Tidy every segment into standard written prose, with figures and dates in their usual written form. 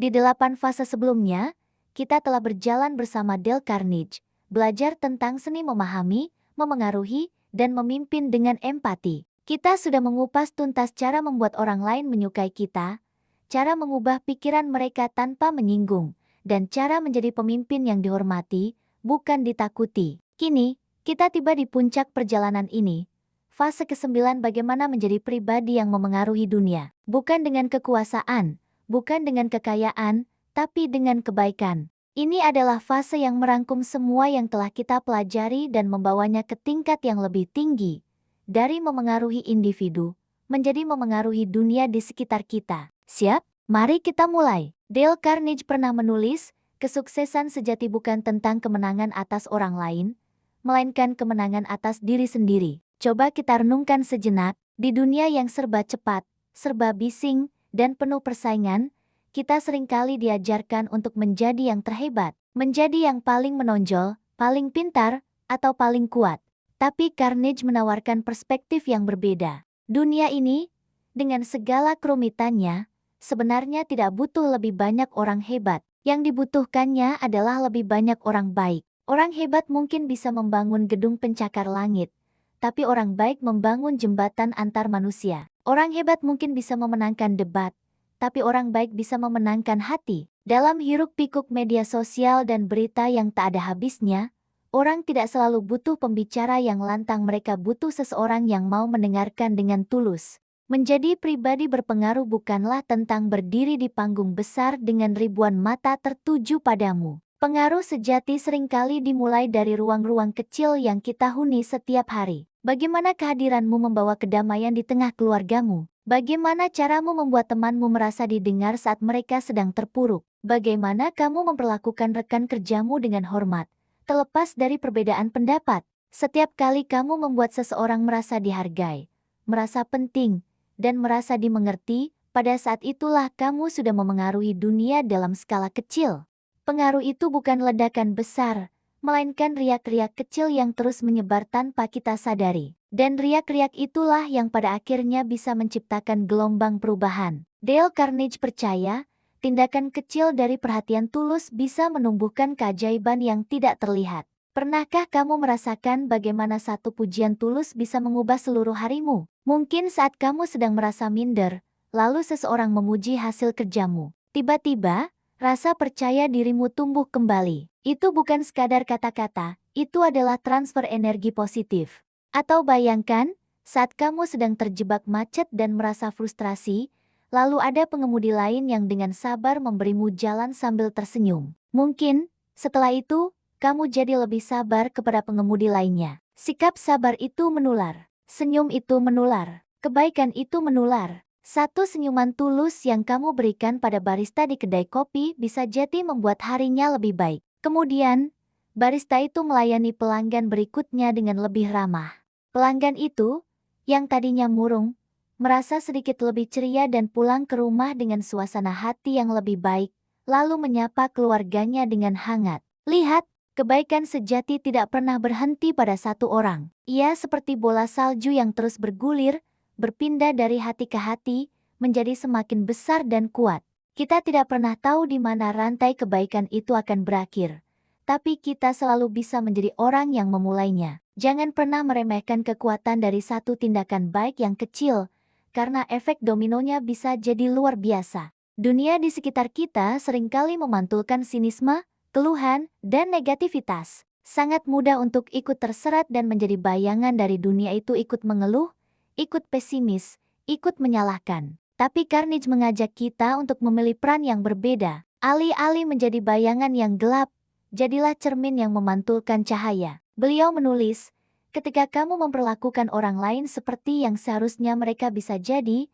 Di 8 fase sebelumnya, kita telah berjalan bersama Dale Carnegie, belajar tentang seni memahami, memengaruhi, dan memimpin dengan empati. Kita sudah mengupas tuntas cara membuat orang lain menyukai kita, cara mengubah pikiran mereka tanpa menyinggung, dan cara menjadi pemimpin yang dihormati, bukan ditakuti. Kini, kita tiba di puncak perjalanan ini. Fase ke-9 bagaimana menjadi pribadi yang memengaruhi dunia. Bukan dengan kekuasaan, bukan dengan kekayaan, tapi dengan kebaikan. Ini adalah fase yang merangkum semua yang telah kita pelajari dan membawanya ke tingkat yang lebih tinggi. Dari memengaruhi individu, menjadi memengaruhi dunia di sekitar kita. Siap? Mari kita mulai. Dale Carnegie pernah menulis, kesuksesan sejati bukan tentang kemenangan atas orang lain, melainkan kemenangan atas diri sendiri. Coba kita renungkan sejenak, di dunia yang serba cepat, serba bising, dan penuh persaingan, kita seringkali diajarkan untuk menjadi yang terhebat, menjadi yang paling menonjol, paling pintar, atau paling kuat. Tapi Carnegie menawarkan perspektif yang berbeda. Dunia ini, dengan segala kerumitannya, sebenarnya tidak butuh lebih banyak orang hebat. Yang dibutuhkannya adalah lebih banyak orang baik. Orang hebat mungkin bisa membangun gedung pencakar langit, tapi orang baik membangun jembatan antar manusia. Orang hebat mungkin bisa memenangkan debat, tapi orang baik bisa memenangkan hati. Dalam hiruk-pikuk media sosial dan berita yang tak ada habisnya, orang tidak selalu butuh pembicara yang lantang, mereka butuh seseorang yang mau mendengarkan dengan tulus. Menjadi pribadi berpengaruh bukanlah tentang berdiri di panggung besar dengan ribuan mata tertuju padamu. Pengaruh sejati seringkali dimulai dari ruang-ruang kecil yang kita huni setiap hari. Bagaimana kehadiranmu membawa kedamaian di tengah keluargamu? Bagaimana caramu membuat temanmu merasa didengar saat mereka sedang terpuruk? Bagaimana kamu memperlakukan rekan kerjamu dengan hormat, terlepas dari perbedaan pendapat? Setiap kali kamu membuat seseorang merasa dihargai, merasa penting, dan merasa dimengerti, pada saat itulah kamu sudah memengaruhi dunia dalam skala kecil. Pengaruh itu bukan ledakan besar, melainkan riak-riak kecil yang terus menyebar tanpa kita sadari. Dan riak-riak itulah yang pada akhirnya bisa menciptakan gelombang perubahan. Dale Carnegie percaya, tindakan kecil dari perhatian tulus bisa menumbuhkan keajaiban yang tidak terlihat. Pernahkah kamu merasakan bagaimana satu pujian tulus bisa mengubah seluruh harimu? Mungkin saat kamu sedang merasa minder, lalu seseorang memuji hasil kerjamu. Tiba-tiba, rasa percaya dirimu tumbuh kembali. Itu bukan sekadar kata-kata, itu adalah transfer energi positif. Atau bayangkan, saat kamu sedang terjebak macet dan merasa frustrasi, lalu ada pengemudi lain yang dengan sabar memberimu jalan sambil tersenyum. Mungkin, setelah itu, kamu jadi lebih sabar kepada pengemudi lainnya. Sikap sabar itu menular. Senyum itu menular. Kebaikan itu menular. Satu senyuman tulus yang kamu berikan pada barista di kedai kopi bisa jadi membuat harinya lebih baik. Kemudian, barista itu melayani pelanggan berikutnya dengan lebih ramah. Pelanggan itu, yang tadinya murung, merasa sedikit lebih ceria dan pulang ke rumah dengan suasana hati yang lebih baik, lalu menyapa keluarganya dengan hangat. Lihat, kebaikan sejati tidak pernah berhenti pada satu orang. Ia seperti bola salju yang terus bergulir, berpindah dari hati ke hati, menjadi semakin besar dan kuat. Kita tidak pernah tahu di mana rantai kebaikan itu akan berakhir, tapi kita selalu bisa menjadi orang yang memulainya. Jangan pernah meremehkan kekuatan dari satu tindakan baik yang kecil, karena efek dominonya bisa jadi luar biasa. Dunia di sekitar kita seringkali memantulkan sinisme, keluhan, dan negativitas. Sangat mudah untuk ikut terserat dan menjadi bayangan dari dunia itu, ikut mengeluh, ikut pesimis, ikut menyalahkan. Tapi Carnegie mengajak kita untuk memilih peran yang berbeda. Alih-alih menjadi bayangan yang gelap, jadilah cermin yang memantulkan cahaya. Beliau menulis, ketika kamu memperlakukan orang lain seperti yang seharusnya mereka bisa jadi,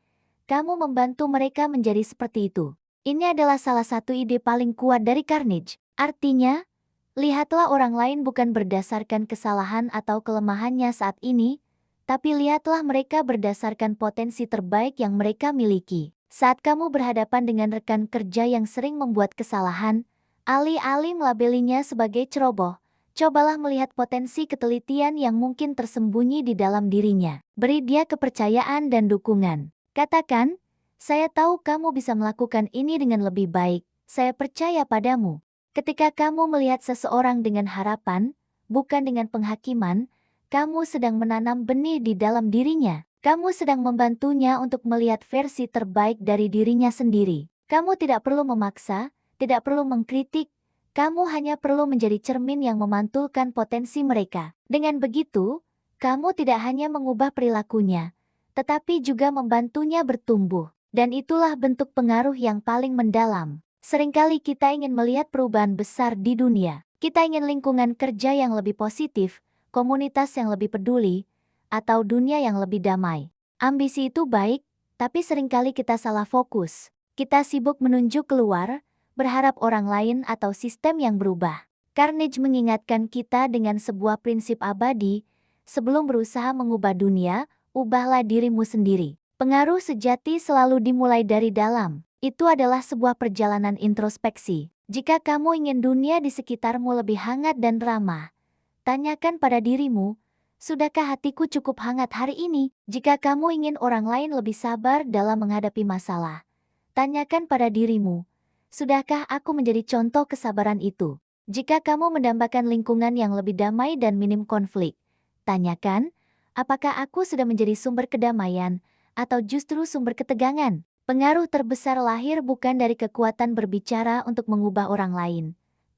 kamu membantu mereka menjadi seperti itu. Ini adalah salah satu ide paling kuat dari Carnegie. Artinya, lihatlah orang lain bukan berdasarkan kesalahan atau kelemahannya saat ini, tapi lihatlah mereka berdasarkan potensi terbaik yang mereka miliki. Saat kamu berhadapan dengan rekan kerja yang sering membuat kesalahan, alih-alih melabelinya sebagai ceroboh, cobalah melihat potensi ketelitian yang mungkin tersembunyi di dalam dirinya. Beri dia kepercayaan dan dukungan. Katakan, saya tahu kamu bisa melakukan ini dengan lebih baik. saya percaya padamu. Ketika kamu melihat seseorang dengan harapan, bukan dengan penghakiman, kamu sedang menanam benih di dalam dirinya. Kamu sedang membantunya untuk melihat versi terbaik dari dirinya sendiri. Kamu tidak perlu memaksa, tidak perlu mengkritik, kamu hanya perlu menjadi cermin yang memantulkan potensi mereka. Dengan begitu, kamu tidak hanya mengubah perilakunya, tetapi juga membantunya bertumbuh. Dan itulah bentuk pengaruh yang paling mendalam. Seringkali kita ingin melihat perubahan besar di dunia. Kita ingin lingkungan kerja yang lebih positif, komunitas yang lebih peduli, atau dunia yang lebih damai. Ambisi itu baik, tapi seringkali kita salah fokus. Kita sibuk menunjuk keluar, berharap orang lain atau sistem yang berubah. Carnegie mengingatkan kita dengan sebuah prinsip abadi, sebelum berusaha mengubah dunia, ubahlah dirimu sendiri. Pengaruh sejati selalu dimulai dari dalam. Itu adalah sebuah perjalanan introspeksi. Jika kamu ingin dunia di sekitarmu lebih hangat dan ramah, tanyakan pada dirimu, sudahkah hatiku cukup hangat hari ini? Jika kamu ingin orang lain lebih sabar dalam menghadapi masalah, tanyakan pada dirimu, sudahkah aku menjadi contoh kesabaran itu? Jika kamu mendambakan lingkungan yang lebih damai dan minim konflik, tanyakan, apakah aku sudah menjadi sumber kedamaian, atau justru sumber ketegangan? Pengaruh terbesar lahir bukan dari kekuatan berbicara untuk mengubah orang lain,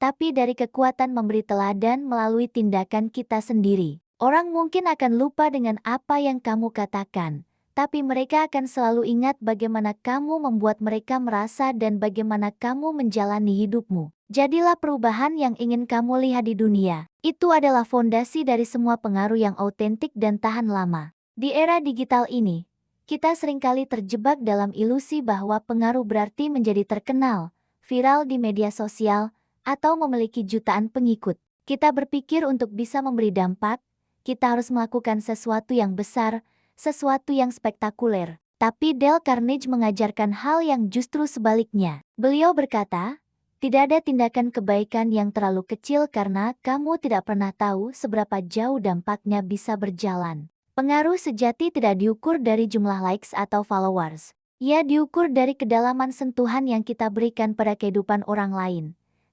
tapi dari kekuatan memberi teladan melalui tindakan kita sendiri. Orang mungkin akan lupa dengan apa yang kamu katakan, tapi mereka akan selalu ingat bagaimana kamu membuat mereka merasa dan bagaimana kamu menjalani hidupmu. Jadilah perubahan yang ingin kamu lihat di dunia. Itu adalah fondasi dari semua pengaruh yang autentik dan tahan lama. Di era digital ini, kita seringkali terjebak dalam ilusi bahwa pengaruh berarti menjadi terkenal, viral di media sosial, atau memiliki jutaan pengikut. Kita berpikir untuk bisa memberi dampak, kita harus melakukan sesuatu yang besar, sesuatu yang spektakuler. Tapi Dale Carnegie mengajarkan hal yang justru sebaliknya. Beliau berkata, tidak ada tindakan kebaikan yang terlalu kecil karena kamu tidak pernah tahu seberapa jauh dampaknya bisa berjalan. Pengaruh sejati tidak diukur dari jumlah likes atau followers. Ia diukur dari kedalaman sentuhan yang kita berikan pada kehidupan orang lain.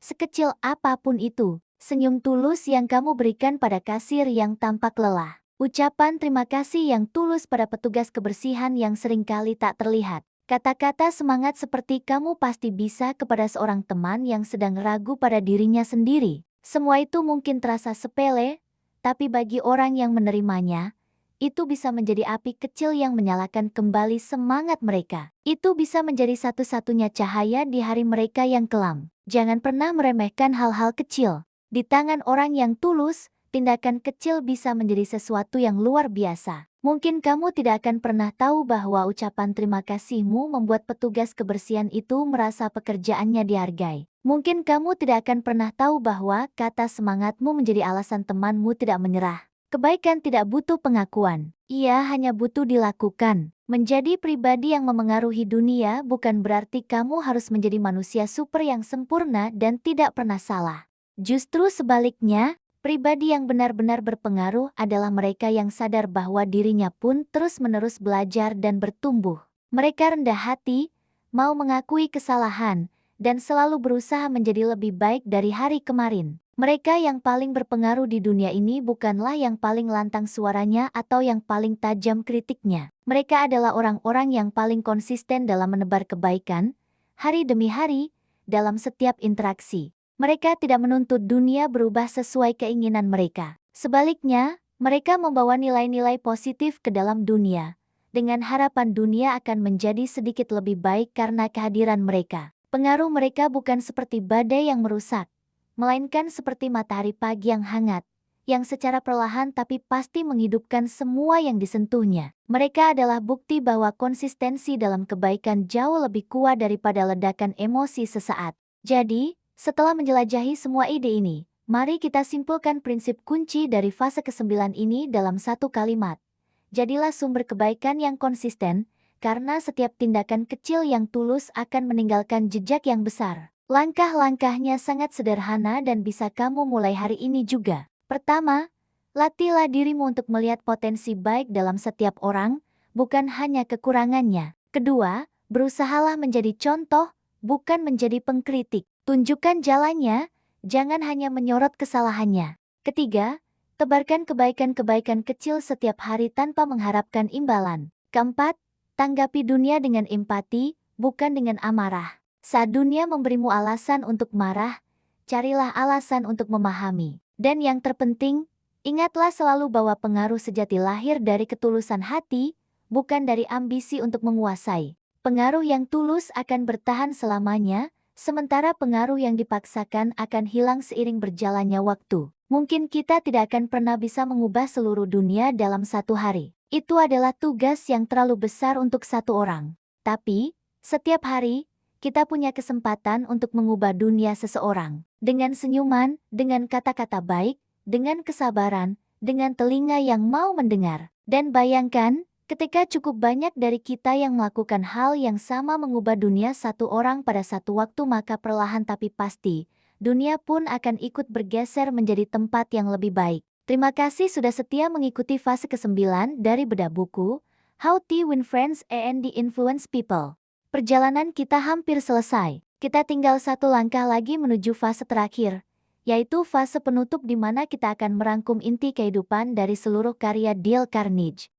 Sekecil apapun itu, senyum tulus yang kamu berikan pada kasir yang tampak lelah. Ucapan terima kasih yang tulus pada petugas kebersihan yang seringkali tak terlihat. Kata-kata semangat seperti kamu pasti bisa kepada seorang teman yang sedang ragu pada dirinya sendiri. Semua itu mungkin terasa sepele, tapi bagi orang yang menerimanya, itu bisa menjadi api kecil yang menyalakan kembali semangat mereka. Itu bisa menjadi satu-satunya cahaya di hari mereka yang kelam. Jangan pernah meremehkan hal-hal kecil. Di tangan orang yang tulus, tindakan kecil bisa menjadi sesuatu yang luar biasa. Mungkin kamu tidak akan pernah tahu bahwa ucapan terima kasihmu membuat petugas kebersihan itu merasa pekerjaannya dihargai. Mungkin kamu tidak akan pernah tahu bahwa kata semangatmu menjadi alasan temanmu tidak menyerah. Kebaikan tidak butuh pengakuan, ia hanya butuh dilakukan. Menjadi pribadi yang memengaruhi dunia bukan berarti kamu harus menjadi manusia super yang sempurna dan tidak pernah salah. Justru sebaliknya, pribadi yang benar-benar berpengaruh adalah mereka yang sadar bahwa dirinya pun terus-menerus belajar dan bertumbuh. Mereka rendah hati, mau mengakui kesalahan, dan selalu berusaha menjadi lebih baik dari hari kemarin. Mereka yang paling berpengaruh di dunia ini bukanlah yang paling lantang suaranya atau yang paling tajam kritiknya. Mereka adalah orang-orang yang paling konsisten dalam menebar kebaikan, hari demi hari, dalam setiap interaksi. Mereka tidak menuntut dunia berubah sesuai keinginan mereka. Sebaliknya, mereka membawa nilai-nilai positif ke dalam dunia, dengan harapan dunia akan menjadi sedikit lebih baik karena kehadiran mereka. Pengaruh mereka bukan seperti badai yang merusak, melainkan seperti matahari pagi yang hangat, yang secara perlahan tapi pasti menghidupkan semua yang disentuhnya. Mereka adalah bukti bahwa konsistensi dalam kebaikan jauh lebih kuat daripada ledakan emosi sesaat. Jadi, setelah menjelajahi semua ide ini, mari kita simpulkan prinsip kunci dari fase ke-9 ini dalam satu kalimat. Jadilah sumber kebaikan yang konsisten, karena setiap tindakan kecil yang tulus akan meninggalkan jejak yang besar. Langkah-langkahnya sangat sederhana dan bisa kamu mulai hari ini juga. Pertama, latihlah dirimu untuk melihat potensi baik dalam setiap orang, bukan hanya kekurangannya. Kedua, berusahalah menjadi contoh, bukan menjadi pengkritik. Tunjukkan jalannya, jangan hanya menyorot kesalahannya. Ketiga, tebarkan kebaikan-kebaikan kecil setiap hari tanpa mengharapkan imbalan. Keempat, tanggapi dunia dengan empati, bukan dengan amarah. Saat dunia memberimu alasan untuk marah, carilah alasan untuk memahami. Dan yang terpenting, ingatlah selalu bahwa pengaruh sejati lahir dari ketulusan hati, bukan dari ambisi untuk menguasai. Pengaruh yang tulus akan bertahan selamanya, sementara pengaruh yang dipaksakan akan hilang seiring berjalannya waktu. Mungkin kita tidak akan pernah bisa mengubah seluruh dunia dalam satu hari. Itu adalah tugas yang terlalu besar untuk satu orang. Tapi, setiap hari, kita punya kesempatan untuk mengubah dunia seseorang. Dengan senyuman, dengan kata-kata baik, dengan kesabaran, dengan telinga yang mau mendengar. Dan bayangkan, ketika cukup banyak dari kita yang melakukan hal yang sama mengubah dunia satu orang pada satu waktu, maka perlahan tapi pasti, dunia pun akan ikut bergeser menjadi tempat yang lebih baik. Terima kasih sudah setia mengikuti fase ke-9 dari bedah buku, How to Win Friends and Influence People. Perjalanan kita hampir selesai. Kita tinggal satu langkah lagi menuju fase terakhir, yaitu fase penutup di mana kita akan merangkum inti kehidupan dari seluruh karya Dale Carnegie.